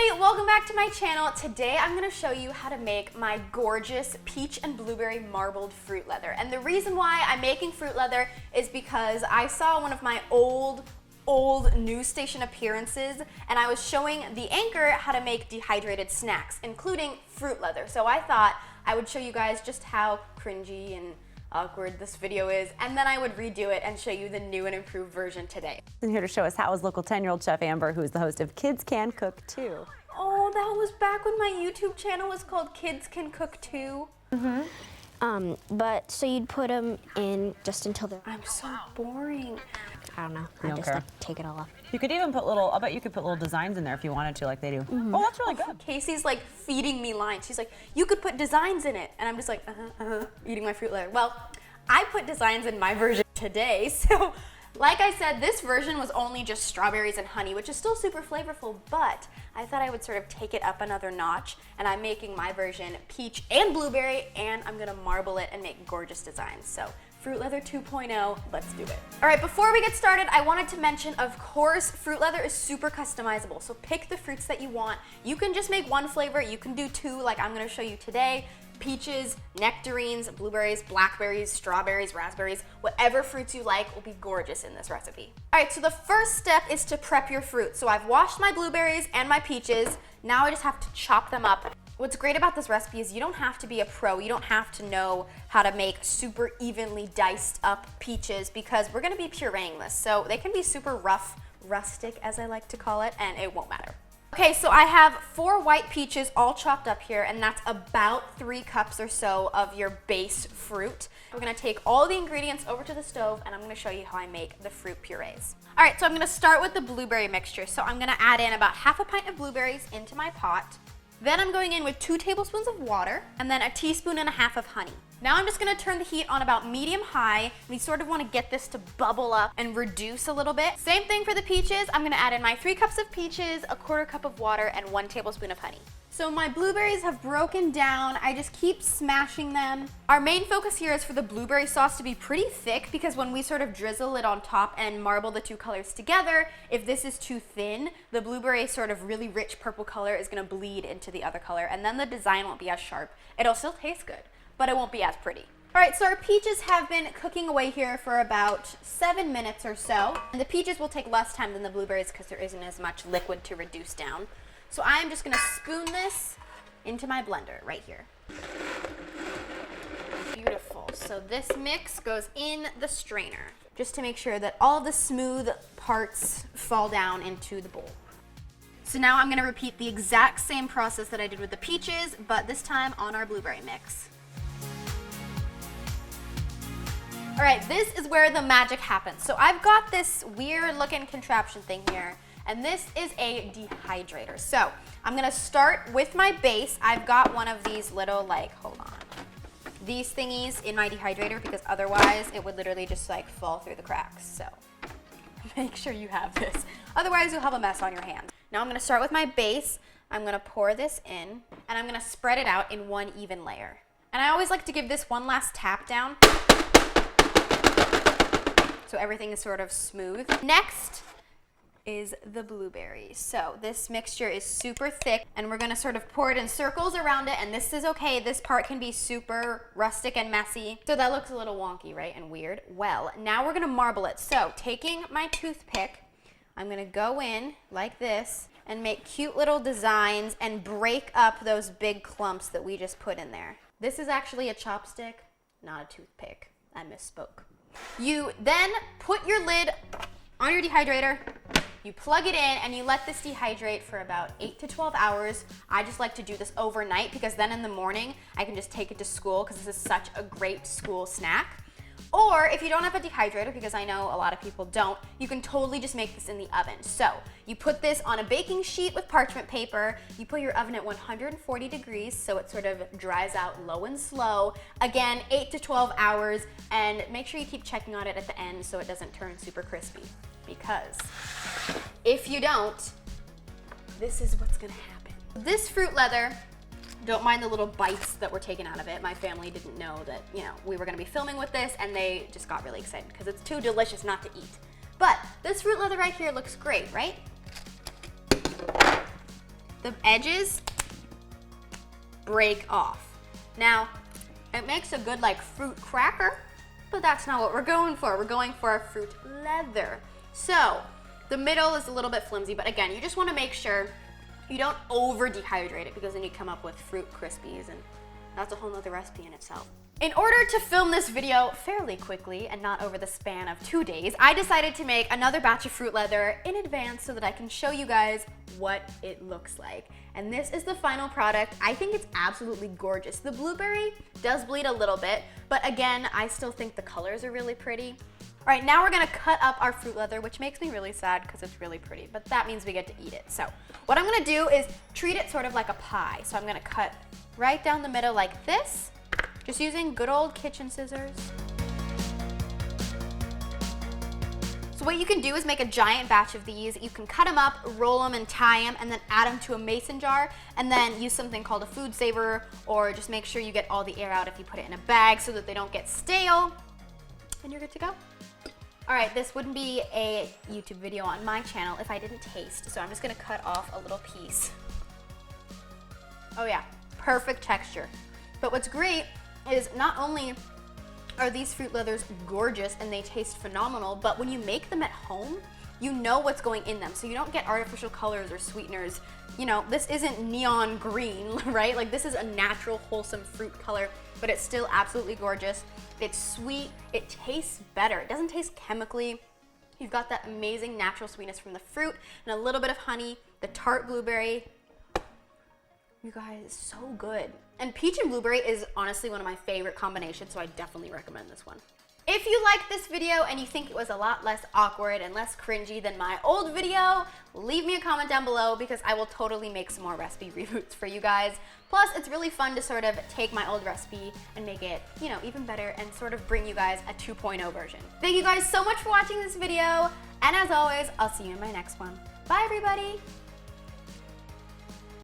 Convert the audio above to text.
everybody, welcome back to my channel. Today I'm going to show you how to make my gorgeous peach and blueberry marbled fruit leather. And the reason why I'm making fruit leather is because I saw one of my old news station appearances and I was showing the anchor how to make dehydrated snacks, including fruit leather. So I thought I would show you guys just how cringy and awkward this video is, and then I would redo it and show you the new and improved version today. And here to show us how is local 10-year-old chef Amber, who's the host of Kids Can Cook Too. Oh, that was back when my YouTube channel was called Kids Can Cook Too. But so you'd put them in just until they're... I'm so boring. I don't know. You don't care? Like, take it all off. You could even put little, I'll bet you could put little designs in there if you wanted to, like they do. Oh, that's really good. Casey's like feeding me lines. She's like, you could put designs in it. And I'm just like, eating my fruit leather. Well, I put designs in my version today. So like I said, this version was only just strawberries and honey, which is still super flavorful, but I thought I would sort of take it up another notch, and I'm making my version peach and blueberry, and I'm gonna marble it and make gorgeous designs. So Fruit Leather 2.0, let's do it. All right, before we get started, I wanted to mention, of course, Fruit Leather is super customizable. So pick the fruits that you want. You can just make one flavor, you can do two like I'm gonna show you today. Peaches, nectarines, blueberries, blackberries, strawberries, raspberries, whatever fruits you like will be gorgeous in this recipe. All right, so the first step is to prep your fruit. So I've washed my blueberries and my peaches. Now I just have to chop them up. What's great about this recipe is you don't have to be a pro. You don't have to know how to make super evenly diced up peaches because we're gonna be pureeing this. So they can be super rough, rustic as I like to call it, and it won't matter. Okay, so I have 4 white peaches all chopped up here, and that's about 3 cups or so of your base fruit. We're gonna take all the ingredients over to the stove, and I'm gonna show you how I make the fruit purees. All right, so I'm gonna start with the blueberry mixture. So I'm gonna add in about half a pint of blueberries into my pot. Then I'm going in with 2 tablespoons of water, and then 1.5 teaspoons of honey. Now I'm just gonna turn the heat on about medium-high. We sort of wanna get this to bubble up and reduce a little bit. Same thing for the peaches. I'm gonna add in my 3 cups of peaches, 1/4 cup of water, and 1 tablespoon of honey. So my blueberries have broken down. I just keep smashing them. Our main focus here is for the blueberry sauce to be pretty thick because when we sort of drizzle it on top and marble the 2 colors together, if this is too thin, the blueberry sort of really rich purple color is gonna bleed into the other color, and then the design won't be as sharp. It'll still taste good, but it won't be as pretty. All right, so our peaches have been cooking away here for about 7 minutes or so. And the peaches will take less time than the blueberries because there isn't as much liquid to reduce down. So I'm just gonna spoon this into my blender right here. Beautiful. So this mix goes in the strainer just to make sure that all of the smooth parts fall down into the bowl. So now I'm gonna repeat the exact same process that I did with the peaches, but this time on our blueberry mix. All right, this is where the magic happens. So I've got this weird looking contraption thing here, and this is a dehydrator. So I'm gonna start with my base. I've got one of these little, like, hold on, these thingies in my dehydrator because otherwise it would literally just like fall through the cracks. So make sure you have this. Otherwise you'll have a mess on your hands. Now I'm gonna start with my base. I'm gonna pour this in, and I'm gonna spread it out in one even layer. And I always like to give this one last tap down so everything is sort of smooth. Next is the blueberries. So this mixture is super thick, and we're gonna sort of pour it in circles around it, and this is okay. This part can be super rustic and messy. So that looks a little wonky, right, and weird. Well, now we're gonna marble it. So taking my toothpick, I'm gonna go in like this and make cute little designs and break up those big clumps that we just put in there. This is actually a chopstick, not a toothpick. I misspoke. You then put your lid on your dehydrator, you plug it in, and you let this dehydrate for about 8 to 12 hours. I just like to do this overnight because then in the morning I can just take it to school because this is such a great school snack. Or if you don't have a dehydrator, because I know a lot of people don't, you can totally just make this in the oven. So you put this on a baking sheet with parchment paper, you put your oven at 140 degrees so it sort of dries out low and slow. Again, 8 to 12 hours, and make sure you keep checking on it at the end so it doesn't turn super crispy. Because if you don't, this is what's gonna happen. This fruit leather, don't mind the little bites that were taken out of it. My family didn't know that, we were gonna be filming with this, and they just got really excited because it's too delicious not to eat. But this fruit leather right here looks great, right? the edges break off. Now, it makes a good like fruit cracker, but that's not what we're going for. We're going for a fruit leather. So, the middle is a little bit flimsy, but again, you just wanna make sure you don't over dehydrate it because then you come up with fruit crispies and that's a whole nother recipe in itself. In order to film this video fairly quickly and not over the span of 2 days, I decided to make another batch of fruit leather in advance so that I can show you guys what it looks like. And this is the final product. I think it's absolutely gorgeous. The blueberry does bleed a little bit, but again, I still think the colors are really pretty. All right, now we're gonna cut up our fruit leather, which makes me really sad because it's really pretty, but that means we get to eat it. So what I'm gonna do is treat it sort of like a pie. So I'm gonna cut right down the middle like this, just using good old kitchen scissors. So what you can do is make a giant batch of these. You can cut them up, roll them and tie them, and then add them to a mason jar, and then use something called a food saver, or just make sure you get all the air out if you put it in a bag so that they don't get stale, and you're good to go. All right, this wouldn't be a YouTube video on my channel if I didn't taste, so I'm just gonna cut off a little piece. Oh yeah, perfect texture. But what's great is not only are these fruit leathers gorgeous and they taste phenomenal, but when you make them at home, you know what's going in them. So you don't get artificial colors or sweeteners. You know, this isn't neon green, right? Like this is a natural, wholesome fruit color, but it's still absolutely gorgeous. It's sweet, it tastes better. It doesn't taste chemically. You've got that amazing natural sweetness from the fruit and a little bit of honey, the tart blueberry. You guys, it's so good. And peach and blueberry is honestly one of my favorite combinations, so I definitely recommend this one. If you liked this video and you think it was a lot less awkward and less cringy than my old video, leave me a comment down below because I will totally make some more recipe reboots for you guys. Plus, it's really fun to sort of take my old recipe and make it, you know, even better and sort of bring you guys a 2.0 version. Thank you guys so much for watching this video, and as always, I'll see you in my next one. Bye, everybody.